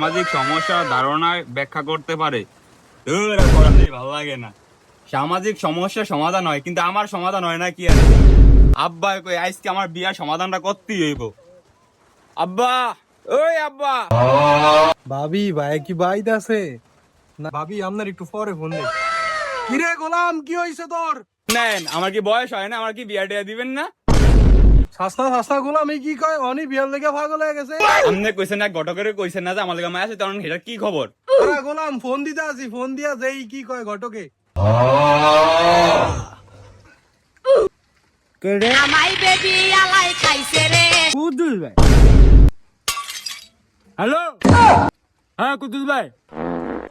সামাজিক সমস্যা ধারণায় ব্যাখ্যা করতে পারে। ভালো লাগে না। সামাজিক সমস্যা সমাধান হয়, কিন্তু আমার সমাধান হয় না কি আর। আব্বা কই আজকে আমার বিয়ার সমাধানটা করতেই হইব। আব্বা, ওই আব্বা। ভাবি ভাই কি বাইত আছে না? ভাবি আপনার একটু পরে ফোন দে। কিরে গোলাম, কি হইছে তোর? নেন, আমার কি বয়স হয় না? আমার কি বিয়া টিয়া দিবেন না? সস্তা সস্তা গোলাম এই কি কয়? অনি বিয়ার লেগে পাগল হয়ে গেছে। আপনি কইছেন না, ঘটকের কইছেন না যে আমার লেগে মায়া আছে, তখন এটা কি খবর? আরে গোলাম ফোন দিতে আসি, ফোন দিয়া যেই কি কয় ঘটকে। আমাই বেবি আলাই খাইছে রে। কুদ্দুস ভাই, হ্যালো। হ্যাঁ কুদ্দুস ভাই,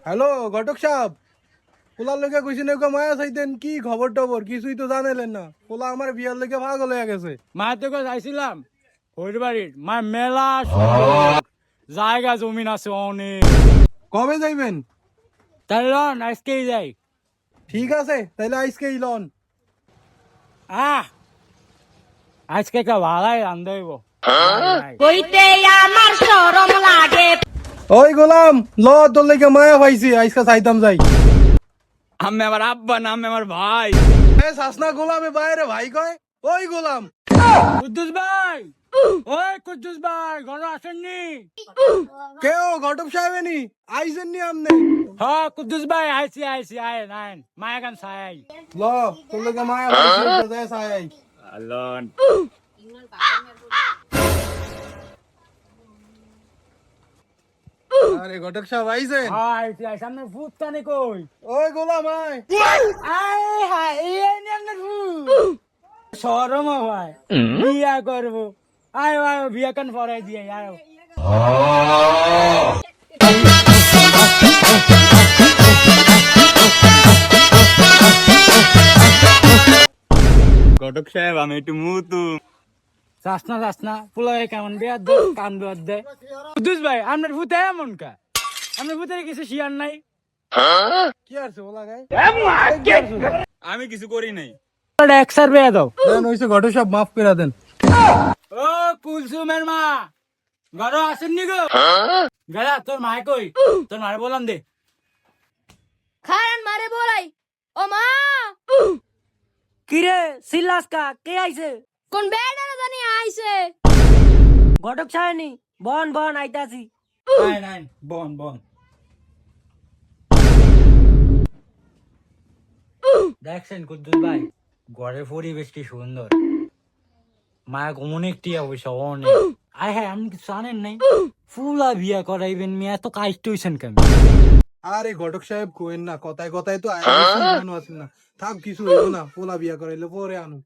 হ্যালো ঘটক সাহেব, পোলার লেগে কইছেন এগো মায়া চাইতেন, কি খবর টবর কিছুই তো জানাইলেন না। পোলা আমার বিয়ার লেগে পাগল হয়ে গেছে। মায়ের থেকে চাইছিলাম ওই বাড়ির মায়ের মেলা সুন্দর, জায়গা জমিন আছে অনেক। কবে যাইবেন? তাই লন আজকেই যাই। ঠিক আছে তাইলে আজকেই লন। আজকে একটা ভালাই রান্ধব। কইতে আমার শরম লাগে। ওই গোলাম ল, তোর লেগে মায়া পাইছি, আজকে চাইতাম যাই। আমি আমার আব্বা না, আমি আমার ভাই। সাসনা গোলামে বাইরে ভাই কয়। ওই গোলাম, কুদ্দুস ভাই, ওই কুদ্দুস ভাই ঘর আসেননি? কেউ ঘটক সাহেব নি আইসেন নি আমনে? হ্যাঁ কুদ্দুস ভাই আইসি আইসি আয় নাইন মায়া গান চাই। ল তোর লেগে মায়া পাইছি, যাই চাই। আলন আরে ঘটক সাহেব আইসেন? হ্যাঁ আইসি আইসি, সামনে ভূত কানে কই? ওই গোলাম আয়। আয় হায় এই নিয়ে শরম হয় বিয়া করবো। আয় আয় বিয়া কান পরাই দিয়ে আয়। ঘটক সাহেব, আমি একটু মুতু। চাসনা পুলাই কেমন বিয়ার দে কান বিয়ার দে। কুদ্দুস ভাই আপনার ভূতে এমন কা? আপনার ভূতের কিছু শিয়ার নাই? কি আছে ওলা গায়? আমি কিছু করি নাই। একসার বিয়া দাও। দেন হইছে ঘটক সাহেব, মাফ করে দেন। ও কুলসুমের মা ঘর আসেননি গো? গেলা তোর মায় কই? তোর মারে বললাম দে। খান মারে বলাই। ও মা, কিরে সিল্লাস কা কে আইছে? কোন বেড়ারা জানি আইছে। ঘটক ছায়নি বন বন আইতাছি। নাই নাই বন বন। দেখছেন কুদ্দুস ভাই ঘরের পরিবেশ কি সুন্দর। মায়া অনেক টিয়া পয়সা অনেক। আয় হ্যাঁ আপনি কিছু জানেন নাই? ফুলা বিয়া করাইবেন মেয়ে এত কাইষ্ট হইছেন কেন? আরে ঘটক সাহেব কোয়েন না, কথায় কথায় তো আইনো আছেন না। থাক কিছু হইব না, পোলা বিয়া করাইলে পরে আনো।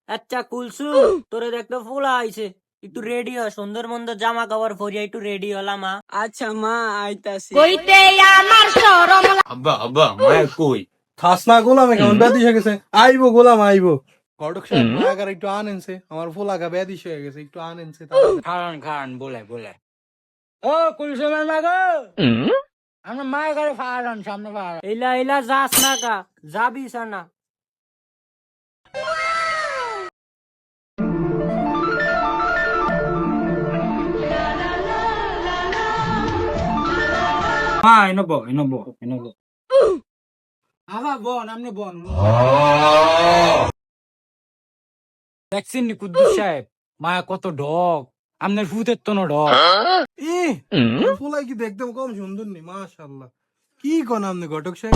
আচ্ছা কুলসু তোরে দেখতে ফুলা আইছে, একটু রেডি হ, সুন্দর মন্দ জামা কাপড় পরিয়া একটু রেডি হলাম। আচ্ছা মা আইতাছি। কইতে আমার শরম আব্বা আব্বা, মায়া কই? সাসনা গোলামে কেমন ব্যাধিস হয়ে গেছে। আইবো গোলাম আইবো। ঘটক সাহেব মায়াগার একটু আনেনছে, আমার পোলাগা ব্যাধিস হয়ে গেছে, একটু আনেনছে। খান বলে বলে। ও কুলসুমের মা গো, আমরা মায়ের ঘরে ফাড়ান সামনে ফাড়ান। এলা এলা যাস না কা, যাবি না। হ্যাঁ এনেবো। আবার বন আপনি বন। দেখছেন নি কুদ্দুস সাহেব মায়া কত ডক, আপনার ভূতের তো ডক। পোলাই কি দেখতে কম সুন্দর নি? মাশাআল্লাহ, কি কোন আপনি ঘটক সাহেব?